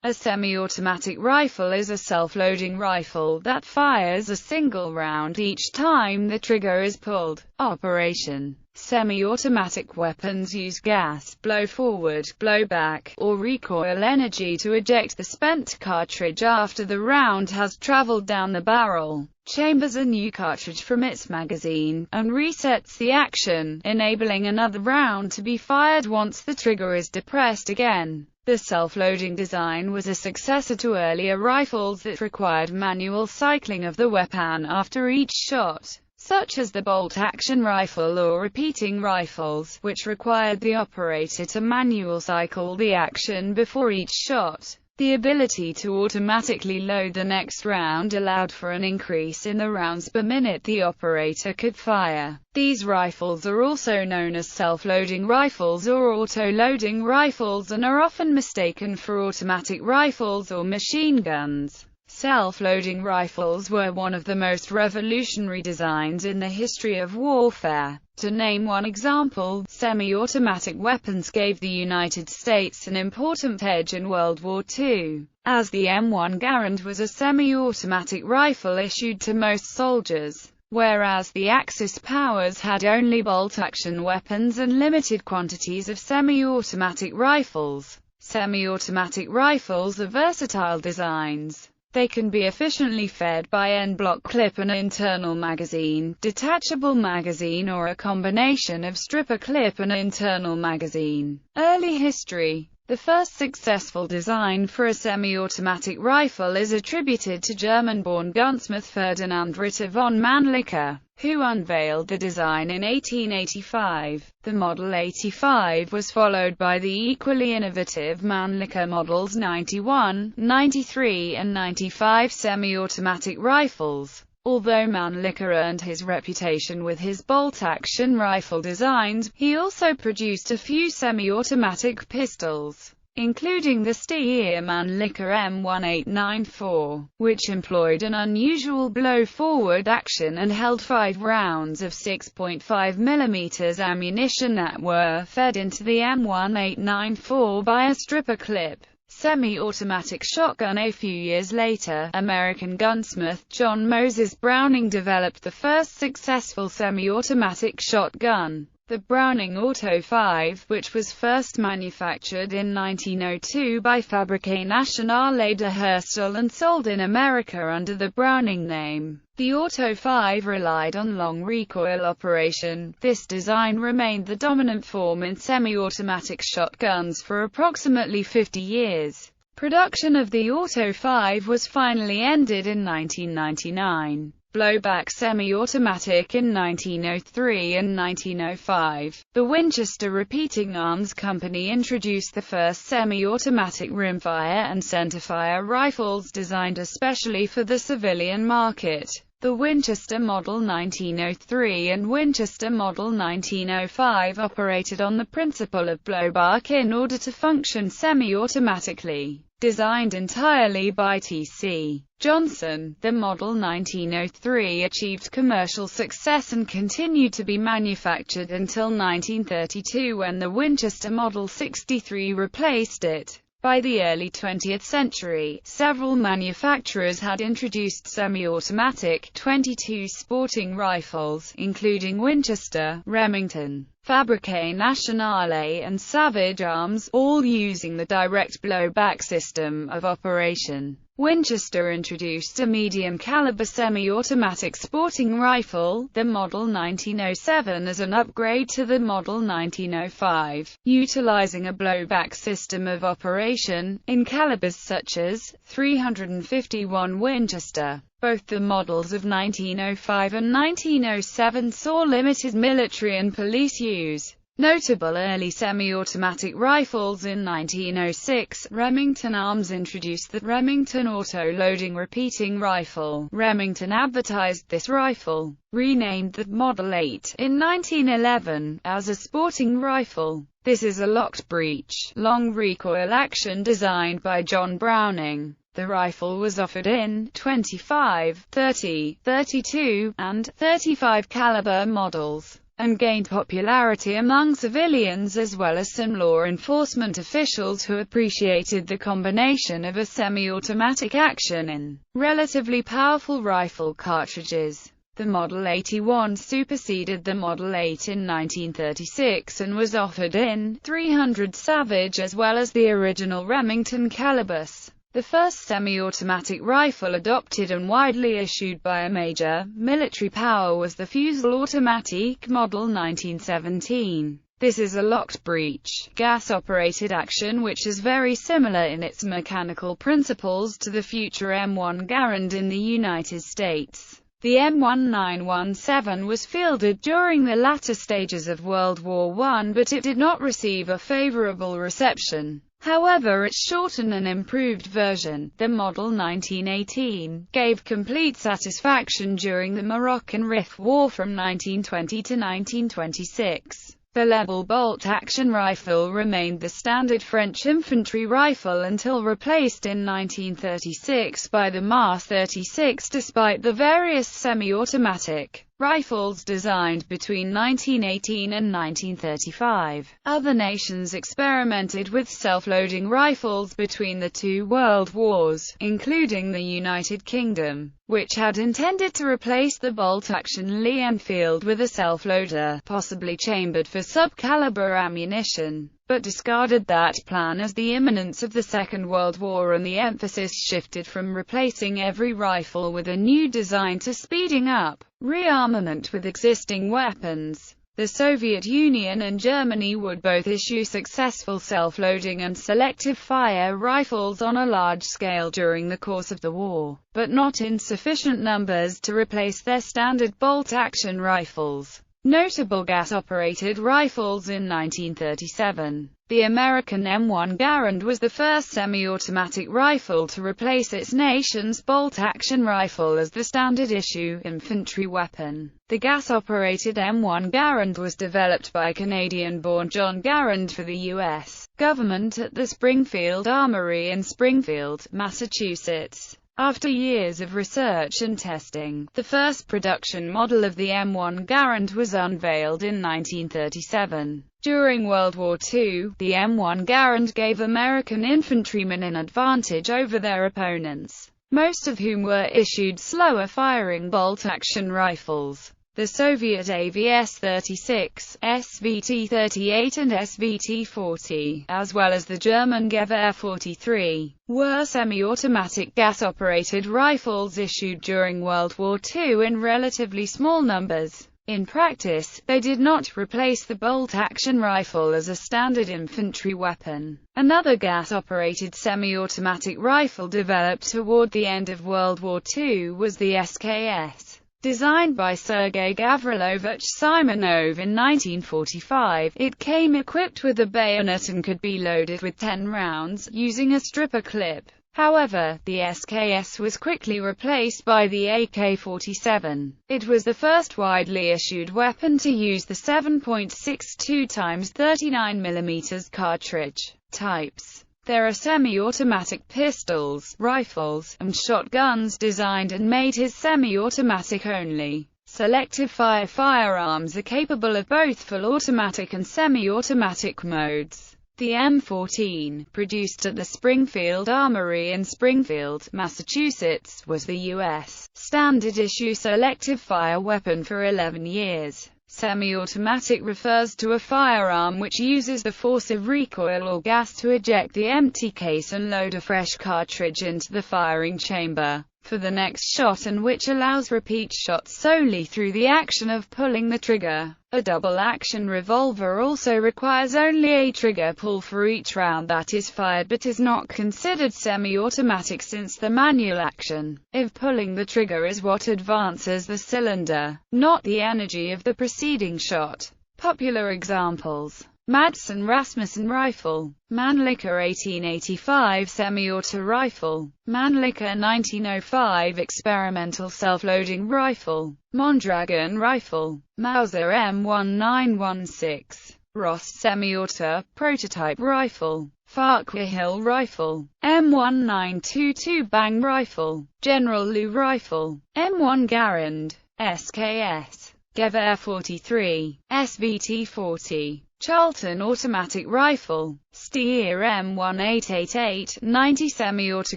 A semi-automatic rifle is a self-loading rifle that fires a single round each time the trigger is pulled. Operation. Semi-automatic weapons use gas, blow forward, blow back, or recoil energy to eject the spent cartridge after the round has traveled down the barrel, chambers a new cartridge from its magazine, and resets the action, enabling another round to be fired once the trigger is depressed again. The self-loading design was a successor to earlier rifles that required manual cycling of the weapon after each shot, such as the bolt-action rifle or repeating rifles, which required the operator to manual cycle the action before each shot. The ability to automatically load the next round allowed for an increase in the rounds per minute the operator could fire. These rifles are also known as self-loading rifles or auto-loading rifles and are often mistaken for automatic rifles or machine guns. Self-loading rifles were one of the most revolutionary designs in the history of warfare. To name one example, semi-automatic weapons gave the United States an important edge in World War II, as the M1 Garand was a semi-automatic rifle issued to most soldiers, whereas the Axis powers had only bolt-action weapons and limited quantities of semi-automatic rifles. Semi-automatic rifles are versatile designs. They can be efficiently fed by en-bloc clip and internal magazine, detachable magazine or a combination of stripper clip and internal magazine. Early history. The first successful design for a semi-automatic rifle is attributed to German-born gunsmith Ferdinand Ritter von Mannlicher, who unveiled the design in 1885. The Model 85 was followed by the equally innovative Mannlicher Models 91, 93 and 95 semi-automatic rifles. Although Mannlicher earned his reputation with his bolt-action rifle designs, he also produced a few semi-automatic pistols, including the Steyr Mannlicher M1894, which employed an unusual blow-forward action and held 5 rounds of 6.5 mm ammunition that were fed into the M1894 by a stripper clip. Semi-automatic shotgun. A few years later, American gunsmith John Moses Browning developed the first successful semi-automatic shotgun, the Browning Auto 5, which was first manufactured in 1902 by Fabrique Nationale de Herstal and sold in America under the Browning name. The Auto 5 relied on long recoil operation. This design remained the dominant form in semi-automatic shotguns for approximately 50 years. Production of the Auto 5 was finally ended in 1999. Blowback semi-automatic. In 1903 and 1905, the Winchester Repeating Arms Company introduced the first semi-automatic rimfire and centerfire rifles designed especially for the civilian market. The Winchester Model 1903 and Winchester Model 1905 operated on the principle of blowback in order to function semi-automatically. Designed entirely by T.C. Johnson, the Model 1903 achieved commercial success and continued to be manufactured until 1932 when the Winchester Model 63 replaced it. By the early 20th century, several manufacturers had introduced semi-automatic .22 sporting rifles, including Winchester, Remington, Fabrique Nationale and Savage Arms, all using the direct blowback system of operation. Winchester introduced a medium-caliber semi-automatic sporting rifle, the Model 1907, as an upgrade to the Model 1905, utilizing a blowback system of operation, in calibers such as .351 Winchester. Both the models of 1905 and 1907 saw limited military and police use. Notable early semi-automatic rifles. In 1906, Remington Arms introduced the Remington Auto-Loading Repeating Rifle. Remington advertised this rifle, renamed the Model 8, in 1911, as a sporting rifle. This is a locked breech, long recoil action designed by John Browning. The rifle was offered in 25, 30, 32, and 35 caliber models. and gained popularity among civilians as well as some law enforcement officials who appreciated the combination of a semi-automatic action in relatively powerful rifle cartridges. The Model 81 superseded the Model 8 in 1936 and was offered in .300 Savage as well as the original Remington calibers. The first semi-automatic rifle adopted and widely issued by a major military power was the Fusil Automatique Model 1917. This is a locked breech, gas-operated action which is very similar in its mechanical principles to the future M1 Garand in the United States. The M1917 was fielded during the latter stages of World War I, but it did not receive a favorable reception. However, its shortened and improved version, the Model 1918, gave complete satisfaction during the Moroccan Rif War from 1920 to 1926. The level bolt-action rifle remained the standard French infantry rifle until replaced in 1936 by the Mars 36 despite the various semi-automatic rifles designed between 1918 and 1935. Other nations experimented with self-loading rifles between the two world wars, including the United Kingdom, which had intended to replace the bolt-action Lee Enfield with a self-loader, possibly chambered for sub-caliber ammunition, but discarded that plan as the imminence of the Second World War and the emphasis shifted from replacing every rifle with a new design to speeding up rearmament with existing weapons. The Soviet Union and Germany would both issue successful self-loading and selective fire rifles on a large scale during the course of the war, but not in sufficient numbers to replace their standard bolt-action rifles. Notable gas-operated rifles in 1937. The American M1 Garand was the first semi-automatic rifle to replace its nation's bolt-action rifle as the standard-issue infantry weapon. The gas-operated M1 Garand was developed by Canadian-born John Garand for the U.S. government at the Springfield Armory in Springfield, Massachusetts. After years of research and testing, the first production model of the M1 Garand was unveiled in 1937. During World War II, the M1 Garand gave American infantrymen an advantage over their opponents, most of whom were issued slower-firing bolt-action rifles. The Soviet AVS-36, SVT-38 and SVT-40, as well as the German Gewehr-43, were semi-automatic gas-operated rifles issued during World War II in relatively small numbers. In practice, they did not replace the bolt-action rifle as a standard infantry weapon. Another gas-operated semi-automatic rifle developed toward the end of World War II was the SKS. Designed by Sergei Gavrilovich Simonov in 1945, it came equipped with a bayonet and could be loaded with 10 rounds, using a stripper clip. However, the SKS was quickly replaced by the AK-47. It was the first widely issued weapon to use the 7.62 x 39 mm cartridge types. There are semi-automatic pistols, rifles, and shotguns designed and made as semi-automatic only. Selective fire firearms are capable of both full automatic and semi-automatic modes. The M14, produced at the Springfield Armory in Springfield, Massachusetts, was the U.S. standard-issue selective fire weapon for 11 years. Semi-automatic refers to a firearm which uses the force of recoil or gas to eject the empty case and load a fresh cartridge into the firing chamber for the next shot, and which allows repeat shots solely through the action of pulling the trigger. A double-action revolver also requires only a trigger pull for each round that is fired, but is not considered semi-automatic since the manual action of pulling the trigger is what advances the cylinder, not the energy of the preceding shot. Popular examples: Madsen Rasmussen rifle, Mannlicher 1885 semi-auto rifle, Mannlicher 1905 experimental self-loading rifle, Mondragon rifle, Mauser M1916, Rost semi-auto prototype rifle, Farquhar Hill rifle, M1922 Bang rifle, General Liu rifle, M1 Garand, SKS. Gewehr 43, SVT 40, Charlton automatic rifle, Steyr M1888, 90 semi-auto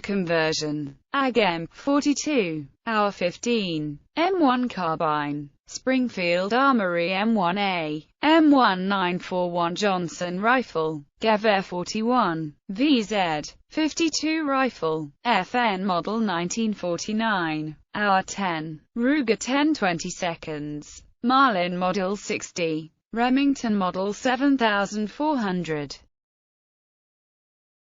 conversion, AG M42, Hour 15, M1 carbine, Springfield Armory M1A, M1941 Johnson rifle, Gewehr 41, VZ 52 rifle, FN model 1949, Hour 10, Ruger 10-20 seconds, Marlin model 60, Remington model 7400.